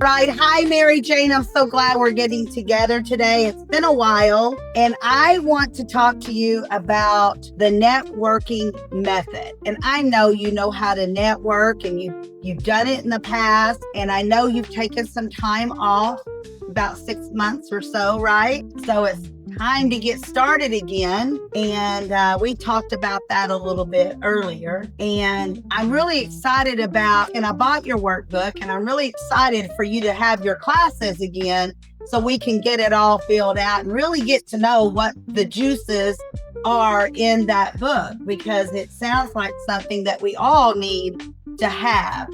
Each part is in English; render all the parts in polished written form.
Right. Hi, Mary Jane. I'm so glad we're getting together today. It's been a while, and I want to talk to you about the networking method. And I know you know how to network, and you've done it in the past. And I know you've taken some time off, about 6 months or so, right? So it's time to get started again. And we talked about that a little bit earlier. And I'm really excited about, and I bought your workbook, and I'm really excited for you to have your classes again so we can get it all filled out and really get to know what the juices are in that book, because it sounds like something that we all need to have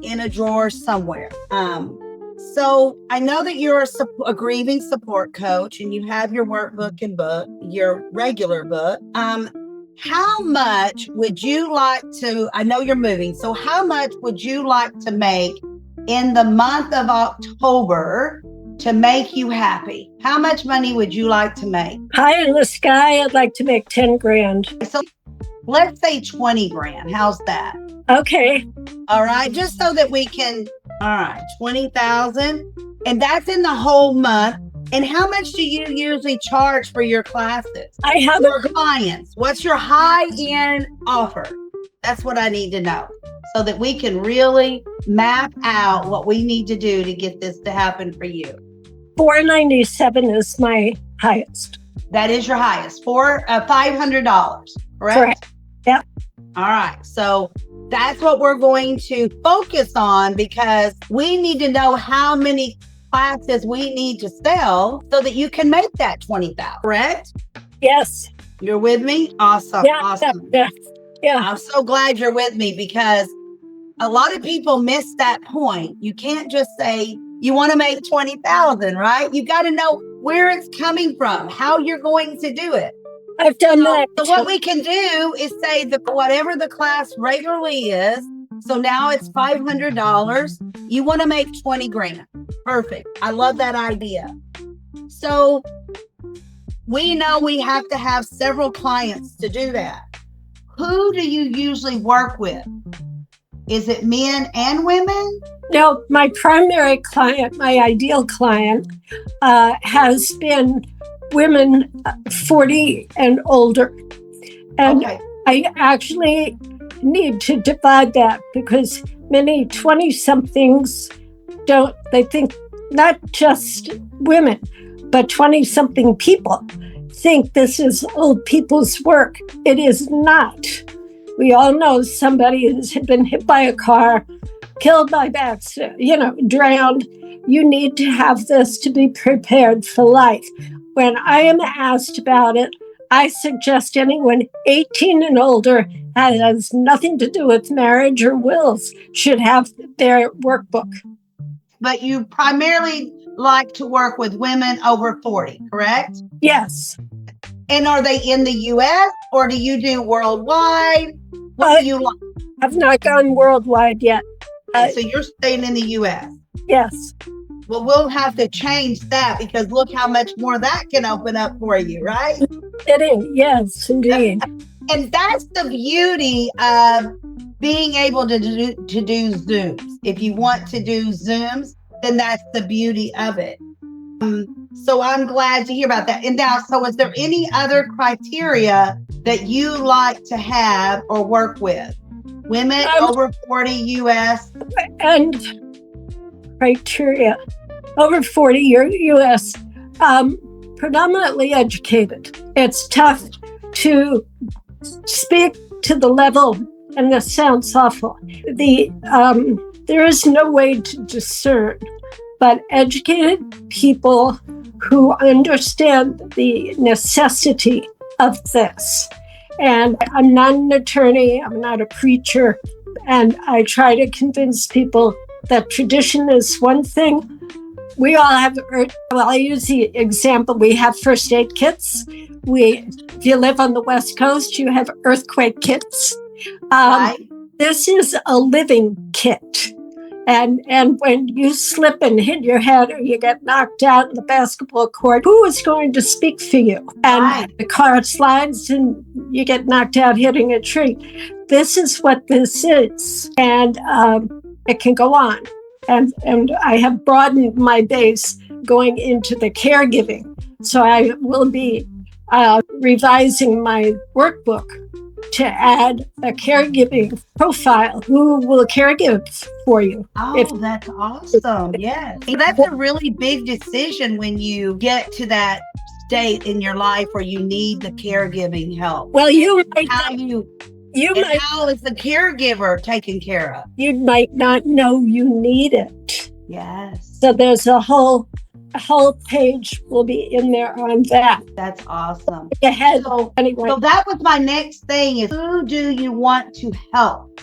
in a drawer somewhere. So I know that you're a grieving support coach, and you have your workbook and book, your regular book. How much would you like to, I know you're moving, so how much would you like to make in the month of October to make you happy? How much money would you like to make? High in the sky, I'd like to make 10 grand. So let's say 20 grand. How's that? Okay. All right. Just so that we can, all right, 20,000. And that's in the whole month. And how much do you usually charge for your classes? I have your clients. What's your high-end offer? That's what I need to know, so that we can really map out what we need to do to get this to happen for you. $497 is my highest. That is your highest, $500, Correct. Yep. All right. So that's what we're going to focus on, because we need to know how many classes we need to sell so that you can make that 20,000, correct? Yes. You're with me? Awesome. Yeah, awesome. Yeah. I'm so glad you're with me, because a lot of people miss that point. You can't just say you want to make 20,000, right? You got to know where it's coming from, how you're going to do it. I've done that. So what we can do is say that whatever the class regularly is, so now it's $500, you want to make 20 grand. Perfect. I love that idea. So we know we have to have several clients to do that. Who do you usually work with? Is it men and women? No, my primary client, my ideal client, has been women 40 and older. And okay. I actually need to divide that, because many 20-somethings they think not just women, but 20-something people think this is old people's work. It is not. We all know somebody has been hit by a car, killed by accident, drowned. You need to have this to be prepared for life. When I am asked about it, I suggest anyone 18 and older that has nothing to do with marriage or wills should have their workbook. But you primarily like to work with women over 40, correct? Yes. And are they in the U.S. or do you do worldwide? What do you like? I've not gone worldwide yet. So you're staying in the U.S.? Yes. Well, we'll have to change that, because look how much more that can open up for you, right? It is. Yes, indeed. And that's the beauty of being able to do Zooms. If you want to do Zooms, then that's the beauty of it. So I'm glad to hear about that. And now, so is there any other criteria that you like to have or work with? Women over 40 U.S. And criteria over 40 U.S. Predominantly educated. It's tough to speak to the level, and this sounds awful. There is no way to discern, but educated people who understand the necessity of this. And I'm not an attorney, I'm not a preacher, and I try to convince people that tradition is one thing. We all have, I use the example, we have first aid kits. If you live on the West Coast, you have earthquake kits. Right. This is a living kit. And when you slip and hit your head or you get knocked out in the basketball court, who is going to speak for you? And the car slides and you get knocked out hitting a tree. This is what this is. And it can go on. and I have broadened my base going into the caregiving. So I will be revising my workbook to add a caregiving profile. Who will caregive for you? Oh, that's awesome. Yes. That's a really big decision when you get to that state in your life where you need the caregiving help. Well, how is the caregiver taken care of? You might not know you need it. Yes. So there's a whole page will be in there on that. That's awesome. Ahead. Anyway. So that was my next thing is, who do you want to help?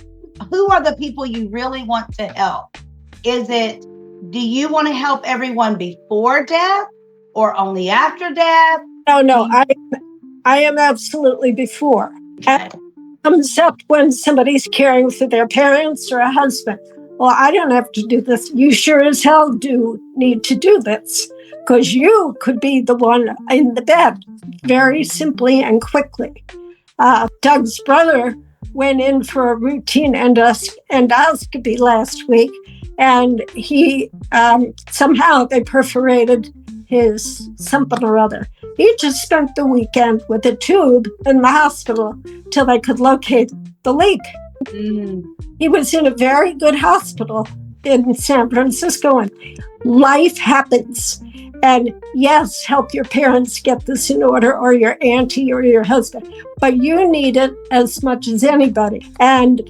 Who are the people you really want to help? Do you want to help everyone before death or only after death? No, I am absolutely before. Okay. It comes up when somebody's caring for their parents or a husband. Well, I don't have to do this. You sure as hell do need to do this, because you could be the one in the bed very simply and quickly. Doug's brother went in for a routine endoscopy last week, and he somehow they perforated his something or other. He just spent the weekend with a tube in the hospital till they could locate the leak. He was in a very good hospital in San Francisco, and life happens. And yes, help your parents get this in order, or your auntie or your husband, but you need it as much as anybody. And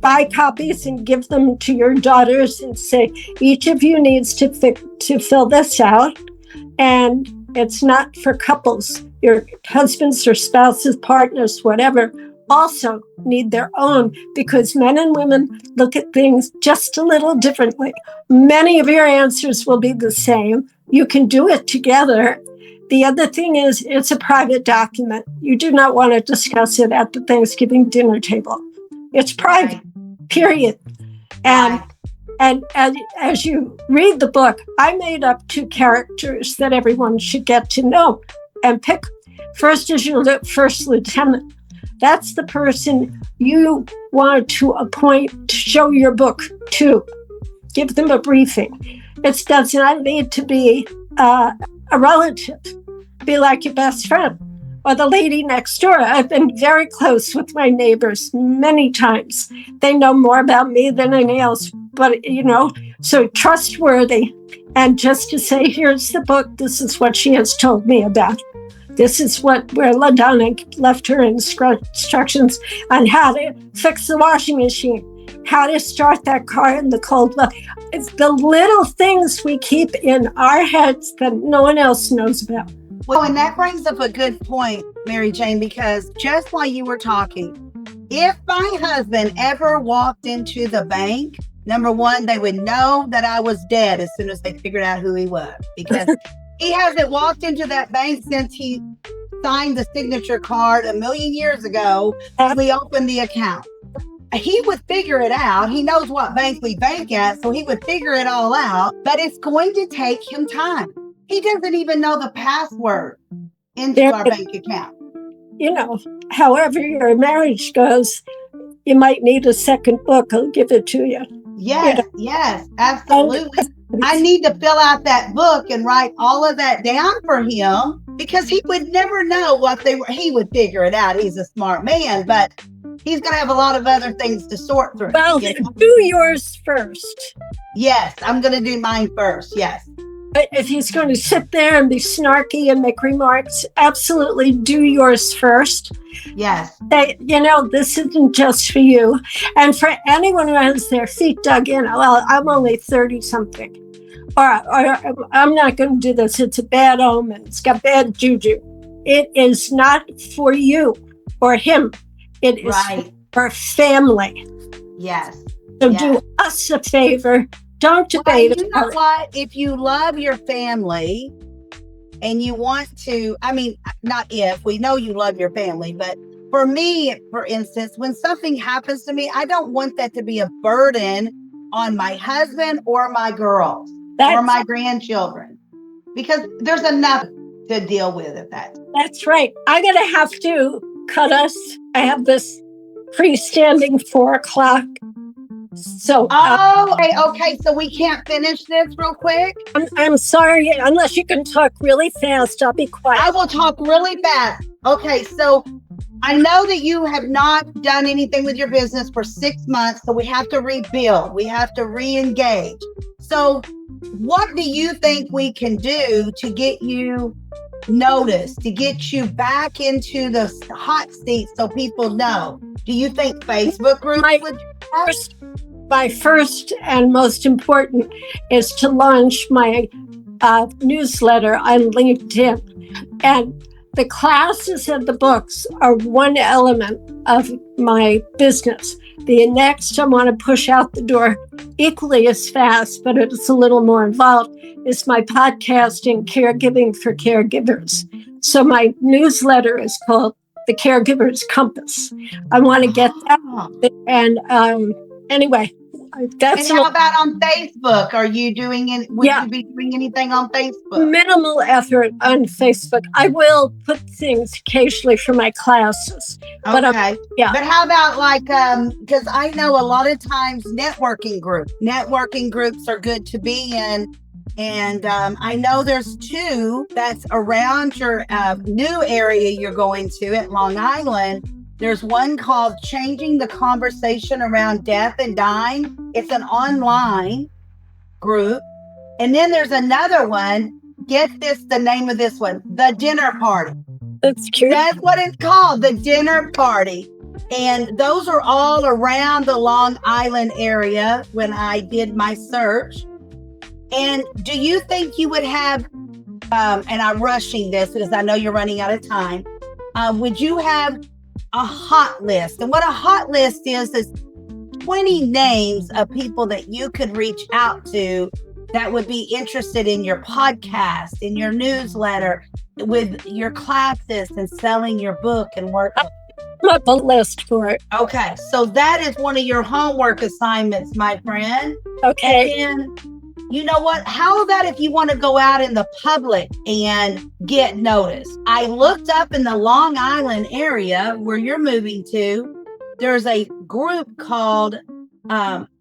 buy copies and give them to your daughters and say, each of you needs to fill this out. And it's not for couples. Your husbands or spouses, partners, whatever, also need their own, because men and women look at things just a little differently. Many of your answers will be the same. You can do it together. The other thing is, it's a private document. You do not want to discuss it at the Thanksgiving dinner table. It's private, period. And as you read the book, I made up 2 characters that everyone should get to know and pick. First is your first lieutenant. That's the person you want to appoint to show your book to. Give them a briefing. It does not need to be a relative. Be like your best friend or the lady next door. I've been very close with my neighbors many times. They know more about me than any else, but so trustworthy. And just to say, here's the book. This is what she has told me about. This is where LaDonna left her instructions on how to fix the washing machine, how to start that car in the cold weather. It's the little things we keep in our heads that no one else knows about. Well, and that brings up a good point, Mary Jane, because just while you were talking, if my husband ever walked into the bank, number one, they would know that I was dead as soon as they figured out who he was, because he hasn't walked into that bank since he signed the signature card 1,000,000 years ago when we opened the account. He would figure it out. He knows what bank we bank at, so he would figure it all out, but it's going to take him time. He doesn't even know the password into our bank account. However your marriage goes, you might need a second book. I'll give it to you. Yes, absolutely. I need to fill out that book and write all of that down for him, because he would never know what they were. He would figure it out. He's a smart man, but he's going to have a lot of other things to sort through. Well, do yours first. Yes, I'm going to do mine first. Yes. But if he's going to sit there and be snarky and make remarks, absolutely do yours first. Yes. Say, this isn't just for you. And for anyone who has their feet dug in, well, I'm only 30-something. Or I'm not going to do this. It's a bad omen. It's got bad juju. It is not for you or him. It is for family. Yes. So do us a favor. Don't debate it. You know what? If you love your family and you want to, not if, we know you love your family, but for me, for instance, when something happens to me, I don't want that to be a burden on my husband or my girls or my grandchildren, because there's enough to deal with at that. That's right. I'm going to have to cut us. I have this freestanding 4 o'clock So Okay. So we can't finish this real quick? I'm sorry, unless you can talk really fast, I'll be quiet. I will talk really fast. Okay, so I know that you have not done anything with your business for 6 months, so we have to rebuild. We have to re-engage. So what do you think we can do to get you noticed, to get you back into the hot seat so people know? Do you think Facebook groups would do that? My first and most important is to launch my newsletter on LinkedIn. And the classes and the books are one element of my business. The next I want to push out the door equally as fast, but it's a little more involved, is my podcasting, Caregiving for Caregivers. So my newsletter is called The Caregiver's Compass. I want to get that. And anyway, that's. And how about on Facebook? Are you doing it? Would you be doing anything on Facebook? Minimal effort on Facebook. I will put things occasionally for my classes. But okay. But how about because I know a lot of times networking groups are good to be in. And I know there's 2 that's around your new area you're going to at Long Island. There's one called Changing the Conversation Around Death and Dying. It's an online group. And then there's another one. Get this, the name of this one, The Dinner Party. That's cute. That's what it's called, The Dinner Party. And those are all around the Long Island area when I did my search. And do you think you would have, and I'm rushing this because I know you're running out of time, would you have a hot list? And what a hot list is 20 names of people that you could reach out to that would be interested in your podcast, in your newsletter, with your classes and selling your book and work. Not the list for it. Okay, so that is one of your homework assignments, my friend. Okay. And you know what? How about if you want to go out in the public and get noticed? I looked up in the Long Island area where you're moving to. There's a group called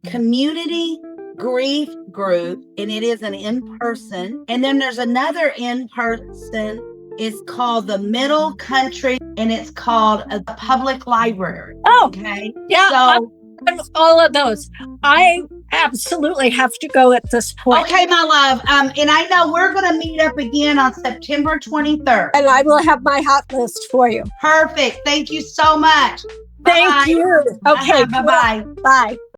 Community Grief Group, and it is an in-person. And then there's another in-person. It's called the Middle Country, and it's called a public library. Oh, okay. Yeah. So all of those. I absolutely have to go at this point. Okay, my love. And I know we're going to meet up again on September 23rd. And I will have my hot list for you. Perfect. Thank you so much. Thank you. Okay. Bye-bye. Bye.